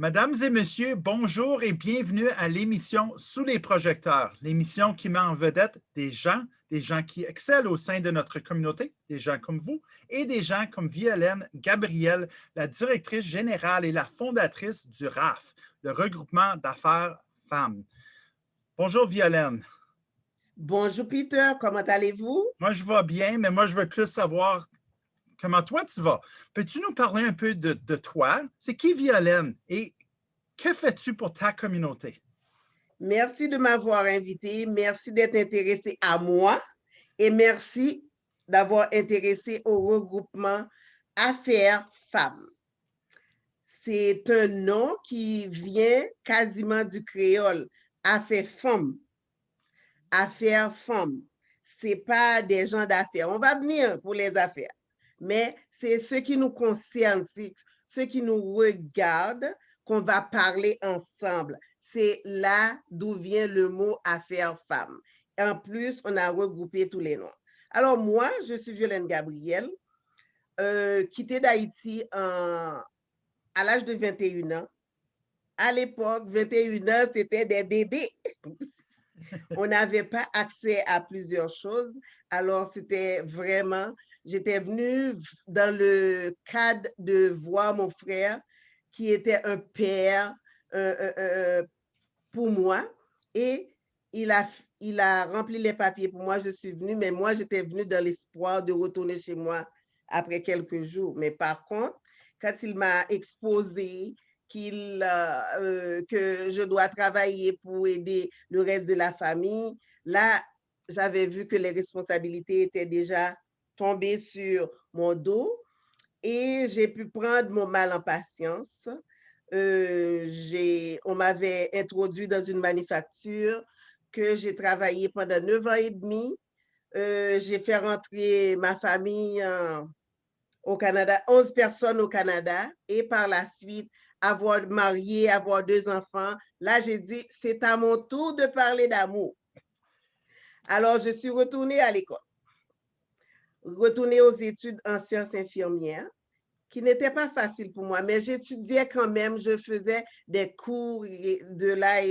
Mesdames et messieurs, bonjour et bienvenue à l'émission Sous les projecteurs, l'émission qui met en vedette des gens qui excellent au sein de notre communauté, des gens comme vous et des gens comme Violaine Gabrielle, la directrice générale et la fondatrice du RAF, le regroupement d'affaires femmes. Bonjour Violaine. Bonjour Peter, comment allez-vous? Moi, je vais bien, mais moi, je veux plus savoir comment toi tu vas. Peux-tu nous parler un peu de toi? C'est qui Violaine et que fais-tu pour ta communauté? Merci de m'avoir invité, merci d'être intéressé à moi et merci d'avoir intéressé au regroupement Affaires Femmes. C'est un nom qui vient quasiment du créole, Affaires Femmes. Affaires Femmes. C'est pas des gens d'affaires. On va venir pour les affaires, mais c'est ce qui nous concerne, c'est ceux qui nous regardent qu'on va parler ensemble. C'est là d'où vient le mot affaires femmes. En plus, on a regroupé tous les noms. Alors moi, je suis Violaine Gabrielle, quittée d'Haïti à l'âge de 21 ans. À l'époque, 21 ans, c'était des bébés. On n'avait pas accès à plusieurs choses. Alors, c'était vraiment, j'étais venue dans le cadre de voir mon frère qui était un père pour moi et il a rempli les papiers pour moi. Je suis venue, mais moi, j'étais venue dans l'espoir de retourner chez moi après quelques jours. Mais par contre, quand il m'a exposé que je dois travailler pour aider le reste de la famille, là, j'avais vu que les responsabilités étaient déjà tombées sur mon dos et j'ai pu prendre mon mal en patience. On m'avait introduit dans une manufacture que j'ai travaillé pendant 9 ans et demi. J'ai fait rentrer ma famille au Canada, 11 personnes au Canada, et par la suite, avoir marié, avoir 2 enfants. Là, j'ai dit, c'est à mon tour de parler d'amour. Alors, je suis retournée à l'école, retournée aux études en sciences infirmières, qui n'était pas facile pour moi, mais j'étudiais quand même, je faisais des cours de là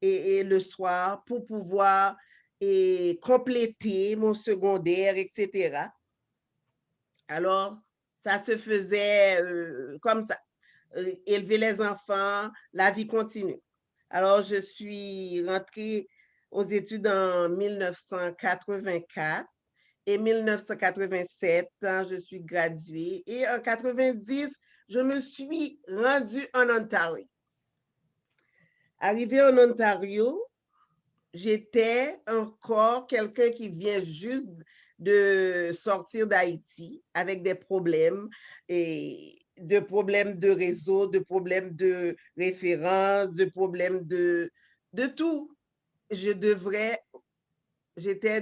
et le soir pour pouvoir compléter mon secondaire, etc. Alors, ça se faisait comme ça. Élever les enfants, la vie continue. Alors, je suis rentrée aux études en 1984 et 1987, je suis graduée. Et en 90, je me suis rendue en Ontario. Arrivée en Ontario, j'étais encore quelqu'un qui vient juste de sortir d'Haïti avec des problèmes et de problèmes de réseau, de problèmes de référence, de problèmes de tout. J'étais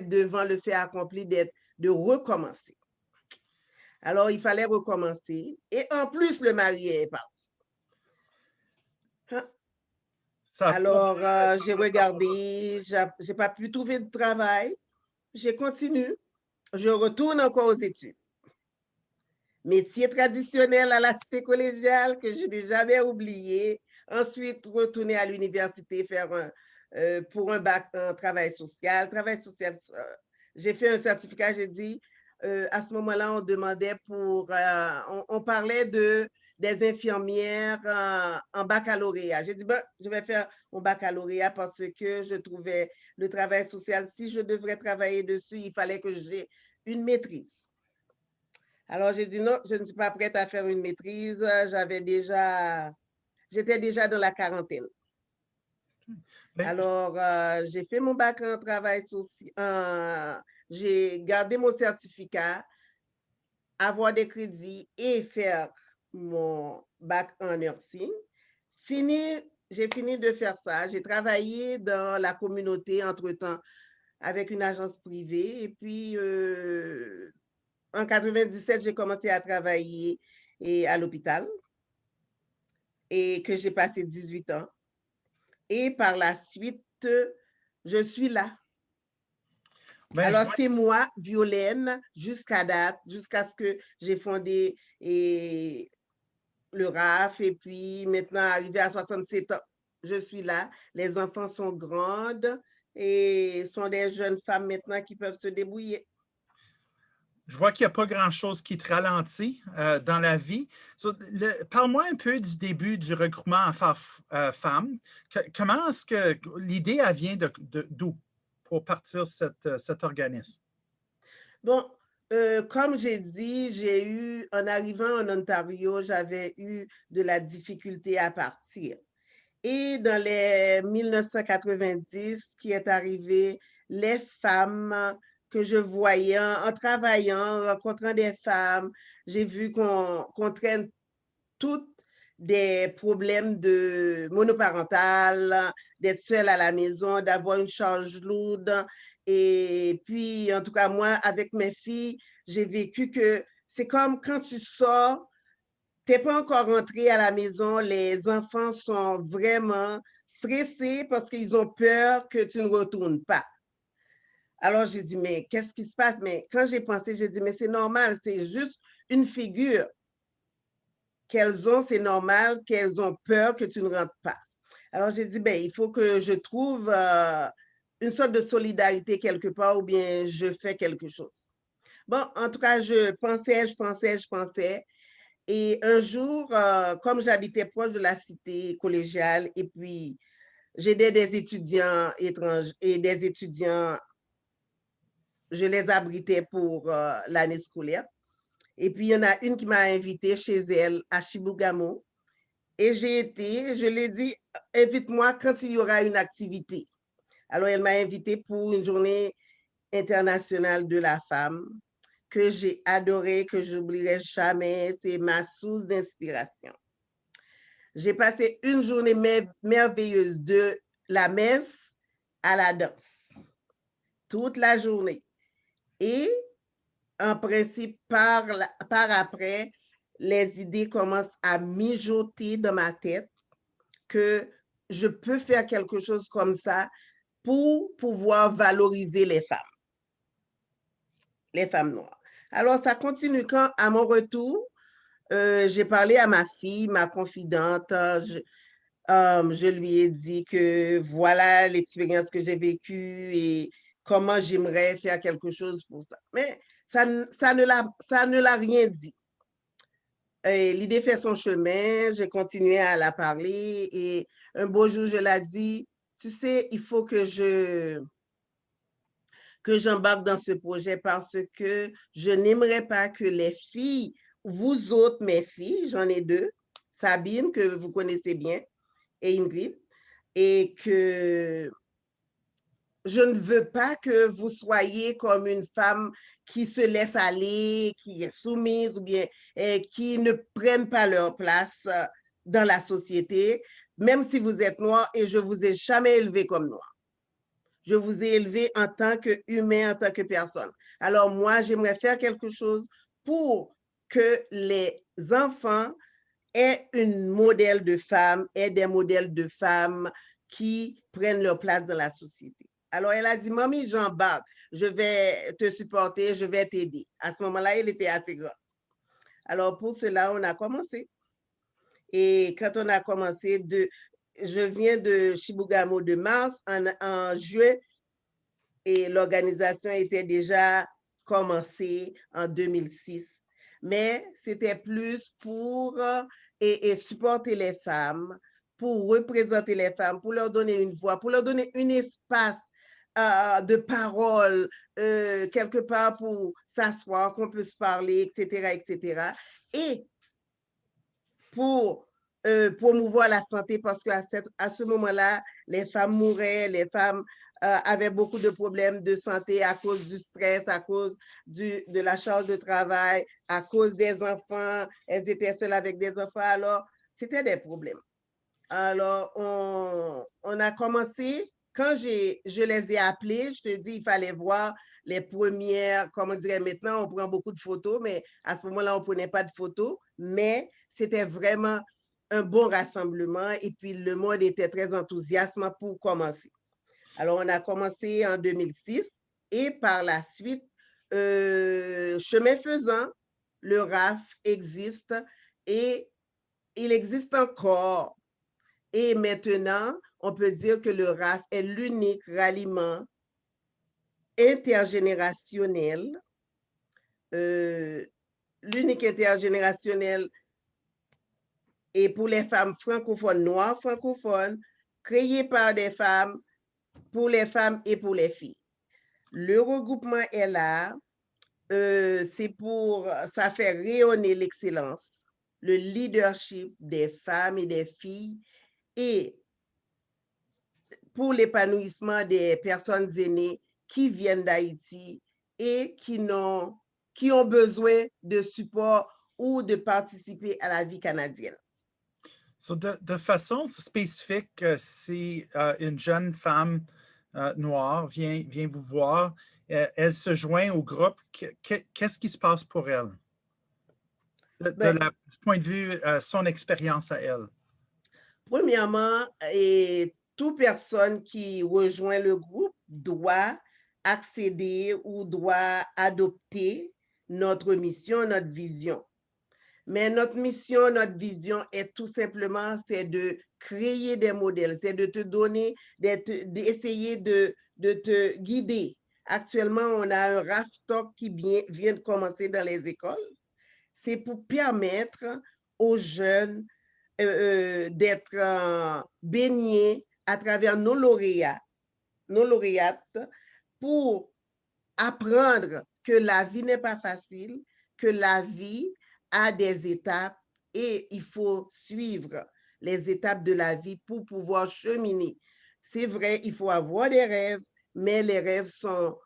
devant le fait accompli de recommencer. Alors, il fallait recommencer. Et en plus, le mari est parti. Hein? Alors, j'ai regardé, j'ai pas pu trouver de travail. J'ai continué. Je retourne encore aux études. Métier traditionnel à la cité collégiale que je n'ai jamais oublié. Ensuite, retourner à l'université faire pour un bac en travail social. Travail social, j'ai fait un certificat, j'ai dit, à ce moment-là, on demandait on parlait des infirmières en baccalauréat. J'ai dit, ben, je vais faire mon baccalauréat parce que je trouvais le travail social, si je devrais travailler dessus, il fallait que j'ai une maîtrise. Alors, j'ai dit non, je ne suis pas prête à faire une maîtrise. J'étais déjà dans la quarantaine. Alors, j'ai fait mon bac en travail social. J'ai gardé mon certificat, avoir des crédits et faire mon bac en nursing. J'ai fini de faire ça. J'ai travaillé dans la communauté entre-temps avec une agence privée. Et puis, en 97, j'ai commencé à travailler à l'hôpital et que j'ai passé 18 ans. Et par la suite, je suis là. Alors, c'est moi, Violaine, jusqu'à date, jusqu'à ce que j'ai fondé le RAF, et puis maintenant, arrivé à 67 ans, je suis là. Les enfants sont grandes et sont des jeunes femmes maintenant qui peuvent se débrouiller. Je vois qu'il n'y a pas grand-chose qui te ralentit dans la vie. Parle-moi un peu du début du regroupement Affaires-Femmes. Comment est-ce que l'idée elle vient d'où pour partir cet organisme? Bon, comme j'ai dit, j'ai eu, en arrivant en Ontario, j'avais eu de la difficulté à partir. Et dans les 1990, ce qui est arrivé, les femmes que je voyais en travaillant, en rencontrant des femmes, j'ai vu qu'on traîne toutes des problèmes de monoparental, d'être seule à la maison, d'avoir une charge lourde. Et puis, en tout cas, moi, avec mes filles, j'ai vécu que c'est comme quand tu sors, tu n'es pas encore rentré à la maison, les enfants sont vraiment stressés parce qu'ils ont peur que tu ne retournes pas. Alors, j'ai dit, mais qu'est-ce qui se passe? Mais quand j'ai pensé, j'ai dit, mais c'est normal, c'est juste une figure qu'elles ont, c'est normal qu'elles ont peur que tu ne rentres pas. Alors, j'ai dit, ben, il faut que je trouve une sorte de solidarité quelque part ou bien je fais quelque chose. Bon, en tout cas, je pensais. Et un jour, comme j'habitais proche de la cité collégiale et puis j'aidais des étudiants étrangers et des étudiants, je les abritais pour l'année scolaire. Et puis, il y en a une qui m'a invitée chez elle à Chibougamau. Et j'ai été, je l'ai dit, invite-moi quand il y aura une activité. Alors, elle m'a invitée pour une journée internationale de la femme que j'ai adorée, que j'oublierai jamais. C'est ma source d'inspiration. J'ai passé une journée merveilleuse de la messe à la danse, toute la journée. Et en principe, par après, les idées commencent à mijoter dans ma tête que je peux faire quelque chose comme ça pour pouvoir valoriser les femmes noires. Alors, ça continue quand, à mon retour, j'ai parlé à ma fille, ma confidente, je lui ai dit que voilà l'expérience que j'ai vécue et comment j'aimerais faire quelque chose pour ça. Mais ça ne l'a rien dit. L'idée fait son chemin, j'ai continué à la parler et un beau jour, je l'ai dit, tu sais, il faut que j'embarque dans ce projet parce que je n'aimerais pas que les filles, vous autres, mes filles, j'en ai deux, Sabine, que vous connaissez bien, et Ingrid, et que je ne veux pas que vous soyez comme une femme qui se laisse aller, qui est soumise ou bien qui ne prennent pas leur place dans la société, même si vous êtes noir et je vous ai jamais élevé comme noir. Je vous ai élevé en tant qu'humain, en tant que personne. Alors moi, j'aimerais faire quelque chose pour que les enfants aient une modèle de femme, aient des modèles de femmes qui prennent leur place dans la société. Alors, elle a dit, Mamie, j'embarque, je vais te supporter, je vais t'aider. À ce moment-là, elle était assez grande. Alors, pour cela, on a commencé. Et quand on a commencé, je viens de Chibougamau de mars, en juin, et l'organisation était déjà commencée en 2006. Mais c'était plus pour et supporter les femmes, pour représenter les femmes, pour leur donner une voix, pour leur donner un espace de parole, quelque part pour s'asseoir, qu'on peut se parler, etc., etc. Et pour promouvoir la santé parce qu'à ce moment-là, les femmes mouraient, les femmes avaient beaucoup de problèmes de santé à cause du stress, à cause de la charge de travail, à cause des enfants. Elles étaient seules avec des enfants, alors c'était des problèmes. Alors, on a commencé, quand je les ai appelés, je te dis, il fallait voir les premières, comme on dirait maintenant, on prend beaucoup de photos, mais à ce moment-là, on ne prenait pas de photos, mais c'était vraiment un bon rassemblement et puis le monde était très enthousiaste pour commencer. Alors, on a commencé en 2006 et par la suite, chemin faisant, le RAF existe et il existe encore. Et maintenant, on peut dire que le RAF est l'unique ralliement intergénérationnel, et pour les femmes francophones, noires francophones, créé par des femmes, pour les femmes et pour les filles. Le regroupement est là, ça fait rayonner l'excellence, le leadership des femmes et des filles et pour l'épanouissement des personnes aînées qui viennent d'Haïti et qui ont besoin de support ou de participer à la vie canadienne. So de façon spécifique, si une jeune femme noire vient vous voir, elle se joint au groupe, qu'est-ce qui se passe pour elle? Du point de vue, son expérience à elle. Premièrement, toute personne qui rejoint le groupe doit accéder ou doit adopter notre mission, notre vision. Mais notre mission, notre vision est tout simplement, c'est de créer des modèles, c'est de te donner, d'essayer de te guider. Actuellement, on a un RAF Talk qui vient de commencer dans les écoles. C'est pour permettre aux jeunes d'être baignés à travers nos lauréates, pour apprendre que la vie n'est pas facile, que la vie a des étapes et il faut suivre les étapes de la vie pour pouvoir cheminer. C'est vrai, il faut avoir des rêves, mais les rêves sont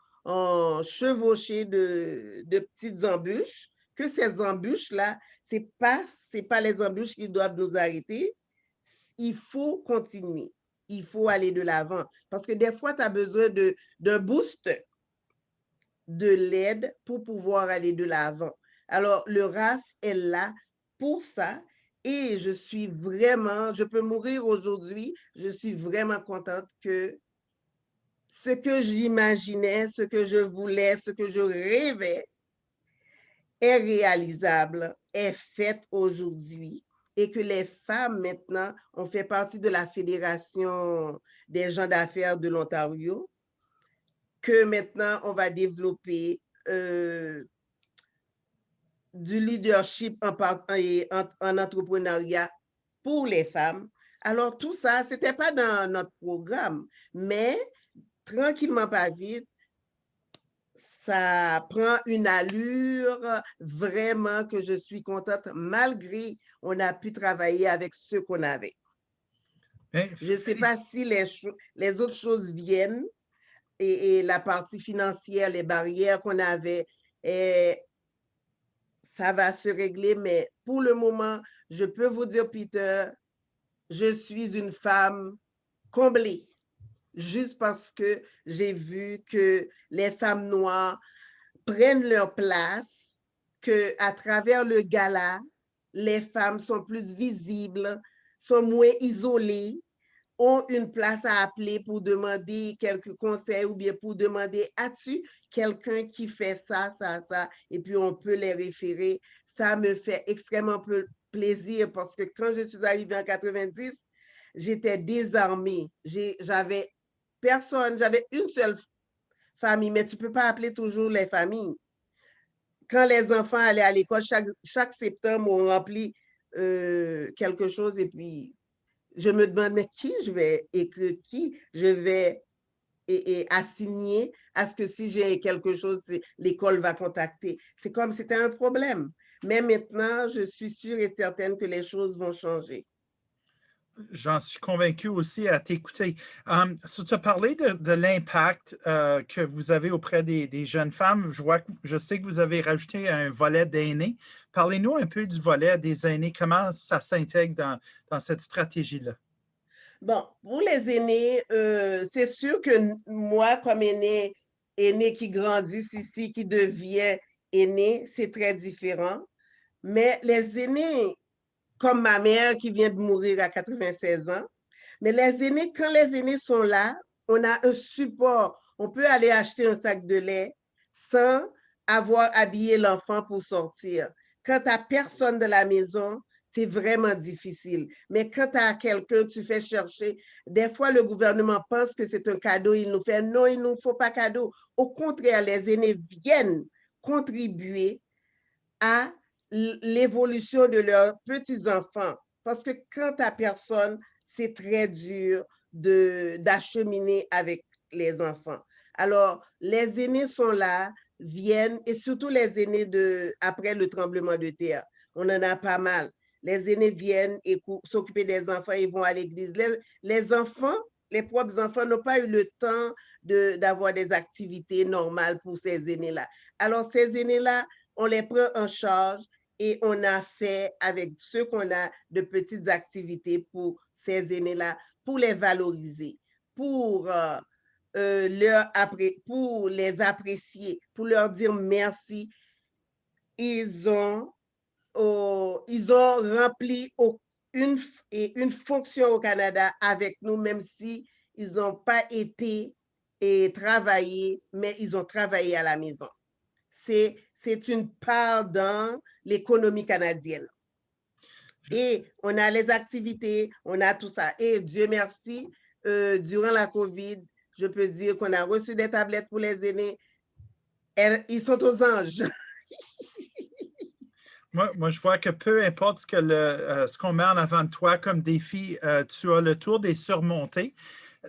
chevauchés de petites embûches, que ces embûches-là, c'est pas les embûches qui doivent nous arrêter. Il faut continuer. Il faut aller de l'avant. Parce que des fois, tu as besoin d'un boost, de l'aide pour pouvoir aller de l'avant. Alors, le RAF est là pour ça et je peux mourir aujourd'hui, je suis vraiment contente que ce que j'imaginais, ce que je voulais, ce que je rêvais est réalisable, est fait aujourd'hui et que les femmes maintenant ont fait partie de la Fédération des gens d'affaires de l'Ontario, que maintenant on va développer du leadership en entrepreneuriat pour les femmes. Alors tout ça, ce n'était pas dans notre programme, mais tranquillement pas vite, ça prend une allure vraiment que je suis contente malgré on a pu travailler avec ce qu'on avait. Je ne sais pas si les autres choses viennent et la partie financière, les barrières qu'on avait, ça va se régler, mais pour le moment, je peux vous dire, Peter, je suis une femme comblée, juste parce que j'ai vu que les femmes noires prennent leur place, qu'à travers le gala, les femmes sont plus visibles, sont moins isolées, ont une place à appeler pour demander quelques conseils ou bien pour demander, as-tu quelqu'un qui fait ça, et puis on peut les référer. Ça me fait extrêmement plaisir parce que quand je suis arrivée en 90, j'étais désarmée. J'avais personne, j'avais une seule famille, mais tu ne peux pas appeler toujours les familles. Quand les enfants allaient à l'école, chaque septembre, on remplit quelque chose et puis je me demande, mais qui je vais assigner à ce que si j'ai quelque chose, l'école va contacter. C'est comme si c'était un problème. Mais maintenant, je suis sûre et certaine que les choses vont changer. J'en suis convaincu aussi à t'écouter. Si tu as parlé de l'impact que vous avez auprès des jeunes femmes, je sais que vous avez rajouté un volet d'aînés. Parlez-nous un peu du volet des aînés. Comment ça s'intègre dans cette stratégie-là? Bon, pour les aînés, c'est sûr que moi, comme aîné qui grandit ici, qui devient aîné, c'est très différent. Mais les aînés, comme ma mère qui vient de mourir à 96 ans, mais les aînés, quand les aînés sont là, on a un support. On peut aller acheter un sac de lait sans avoir habillé l'enfant pour sortir. Quand tu n'as personne de la maison, c'est vraiment difficile. Mais quand tu as quelqu'un, tu fais chercher. Des fois, le gouvernement pense que c'est un cadeau, il nous fait non, il ne nous faut pas cadeau. Au contraire, les aînés viennent contribuer à l'évolution de leurs petits-enfants. Parce que quand tu n'as personne, c'est très dur d'acheminer avec les enfants. Alors, les aînés sont là, viennent, et surtout les aînés après le tremblement de terre. On en a pas mal. Les aînés viennent et s'occuper des enfants, ils vont à l'église. Les enfants, les propres enfants n'ont pas eu le temps d'avoir des activités normales pour ces aînés-là. Alors, ces aînés-là, on les prend en charge et on a fait avec ce qu'on a de petites activités pour ces aînés-là, pour les valoriser, pour pour les apprécier, pour leur dire merci. Ils ont rempli une fonction au Canada avec nous, même si ils n'ont pas été et travaillé, mais ils ont travaillé à la maison. C'est une part dans l'économie canadienne. Et on a les activités, on a tout ça. Et Dieu merci, durant la COVID, je peux dire qu'on a reçu des tablettes pour les aînés. Ils sont aux anges. Moi, je vois que peu importe ce qu'on met en avant de toi comme défi, tu as le tour des surmonter.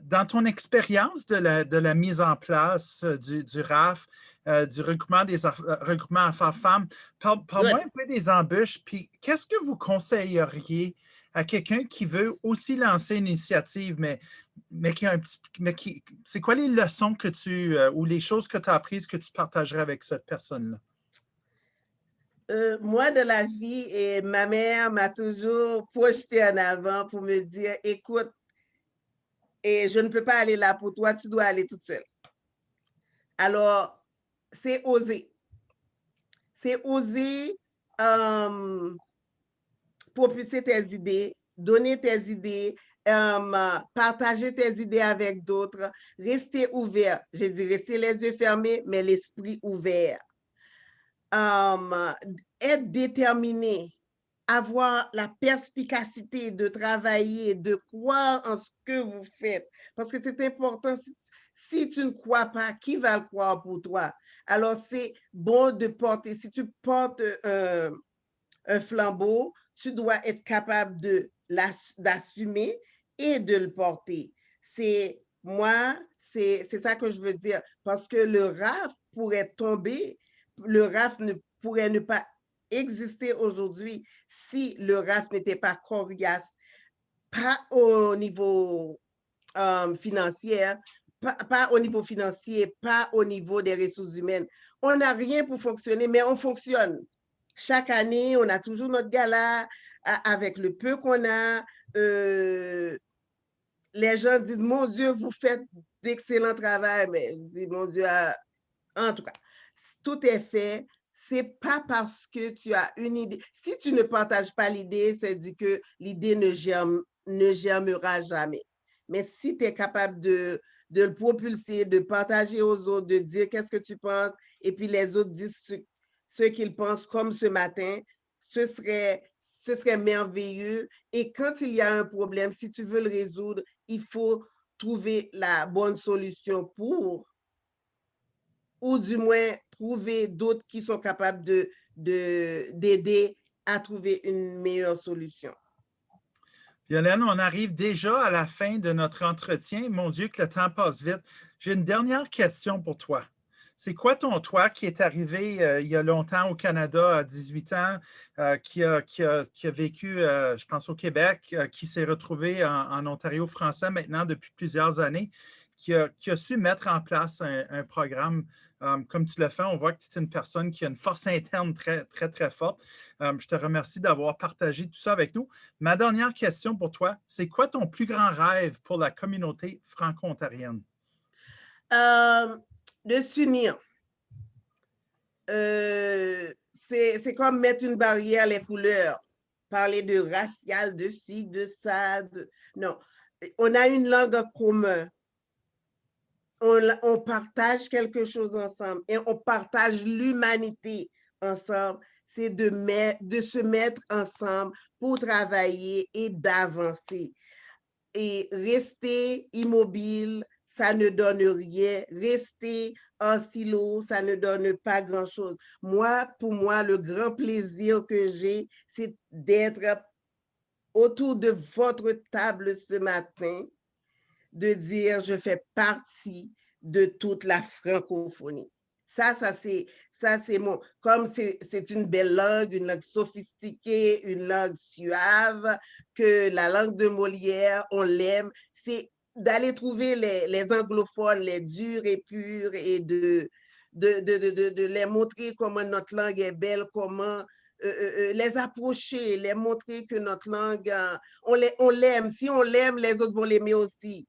Dans ton expérience de la mise en place du RAF, du regroupement affaires-femmes, parle-moi un peu des embûches, puis qu'est-ce que vous conseilleriez à quelqu'un qui veut aussi lancer une initiative, mais c'est quoi les leçons ou les choses que tu as apprises que tu partagerais avec cette personne-là? Moi, de la vie, et ma mère m'a toujours projeté en avant pour me dire, écoute, et je ne peux pas aller là pour toi, tu dois aller toute seule. Alors, c'est oser. C'est oser propulser tes idées, donner tes idées, partager tes idées avec d'autres, rester ouvert. J'ai dit rester les yeux fermés, mais l'esprit ouvert. Être déterminé, avoir la perspicacité de travailler, de croire en ce que vous faites. Parce que c'est important, si tu ne crois pas, qui va le croire pour toi? Alors, c'est bon de porter, si tu portes un flambeau, tu dois être capable d'assumer et de le porter. C'est ça que je veux dire. Parce que le RAF pourrait tomber, le RAF ne pourrait ne pas exister aujourd'hui si le RAF n'était pas coriace, pas au niveau financier, pas au niveau financier, pas au niveau des ressources humaines. On n'a rien pour fonctionner, mais on fonctionne. Chaque année, on a toujours notre gala avec le peu qu'on a. Les gens disent, mon Dieu, vous faites d'excellent travail, mais je dis, mon Dieu, en tout cas, tout est fait. C'est pas parce que tu as une idée. Si tu ne partages pas l'idée, c'est dit que l'idée ne germera jamais. Mais si tu es capable de le propulser, de partager aux autres, de dire qu'est-ce que tu penses, et puis les autres disent ce qu'ils pensent, comme ce matin, ce serait merveilleux. Et quand il y a un problème, si tu veux le résoudre, il faut trouver la bonne solution ou du moins trouver d'autres qui sont capables d'aider à trouver une meilleure solution. Violaine, on arrive déjà à la fin de notre entretien. Mon Dieu, que le temps passe vite. J'ai une dernière question pour toi. C'est quoi toi qui est arrivé il y a longtemps au Canada à 18 ans, qui a vécu, je pense, au Québec, qui s'est retrouvé en Ontario français maintenant depuis plusieurs années, qui a su mettre en place un programme comme tu l'as fait? On voit que tu es une personne qui a une force interne très, très, très forte. Je te remercie d'avoir partagé tout ça avec nous. Ma dernière question pour toi, c'est quoi ton plus grand rêve pour la communauté franco-ontarienne? De s'unir. C'est comme mettre une barrière les couleurs. Parler de racial, de ci, de ça. Non, on a une langue en commun. On partage quelque chose ensemble et on partage l'humanité ensemble. c'est de se mettre ensemble pour travailler et d'avancer. Et rester immobile, ça ne donne rien. Rester en silo, ça ne donne pas grand-chose. Pour moi, le grand plaisir que j'ai, c'est d'être autour de votre table ce matin, de dire je fais partie de toute la francophonie. C'est mon, comme c'est une belle langue, une langue sophistiquée, une langue suave, que la langue de Molière, on l'aime, c'est d'aller trouver les anglophones, les durs et purs, et de les montrer comment notre langue est belle, comment les approcher, les montrer que notre langue, on l'aime. Si on l'aime, les autres vont l'aimer aussi.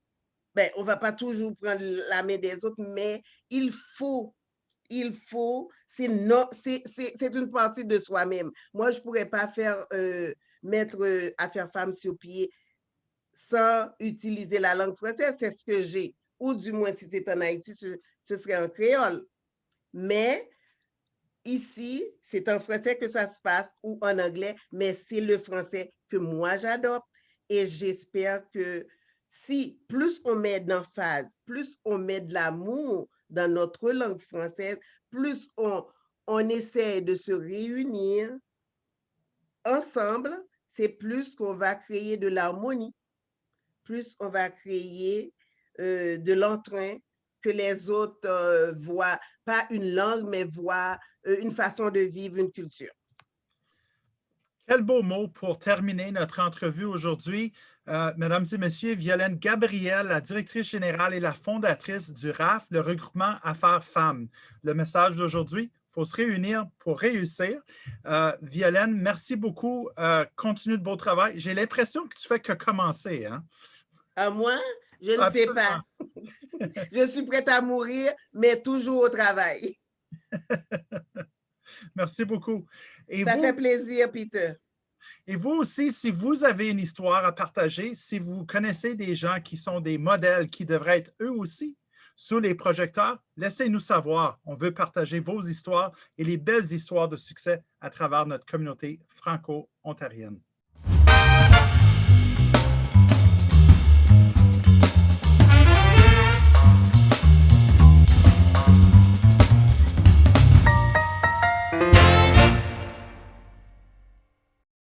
Ben, on ne va pas toujours prendre la main des autres, mais il faut, c'est une partie de soi-même. Moi, je ne pourrais pas mettre Affaires femmes sur pied sans utiliser la langue française, c'est ce que j'ai. Ou du moins, si c'est en Haïti, ce serait en créole. Mais ici, c'est en français que ça se passe ou en anglais, mais c'est le français que moi j'adopte et j'espère que si plus on met d'emphase, plus on met de l'amour dans notre langue française, plus on essaie de se réunir ensemble, c'est plus qu'on va créer de l'harmonie, plus on va créer de l'entrain, que les autres voient pas une langue, mais voient une façon de vivre, une culture. Quel beau mot pour terminer notre entrevue aujourd'hui. Mesdames et messieurs, Violaine Gabriel, la directrice générale et la fondatrice du RAF, le regroupement Affaires femmes. Le message d'aujourd'hui, il faut se réunir pour réussir. Violaine, merci beaucoup. Continue de beau travail. J'ai l'impression que tu fais que commencer. Hein? À moi, je ne sais pas. Je suis prête à mourir, mais toujours au travail. Merci beaucoup. Et ça vous, fait plaisir, Peter. Et vous aussi, si vous avez une histoire à partager, si vous connaissez des gens qui sont des modèles qui devraient être eux aussi sous les projecteurs, laissez-nous savoir. On veut partager vos histoires et les belles histoires de succès à travers notre communauté franco-ontarienne.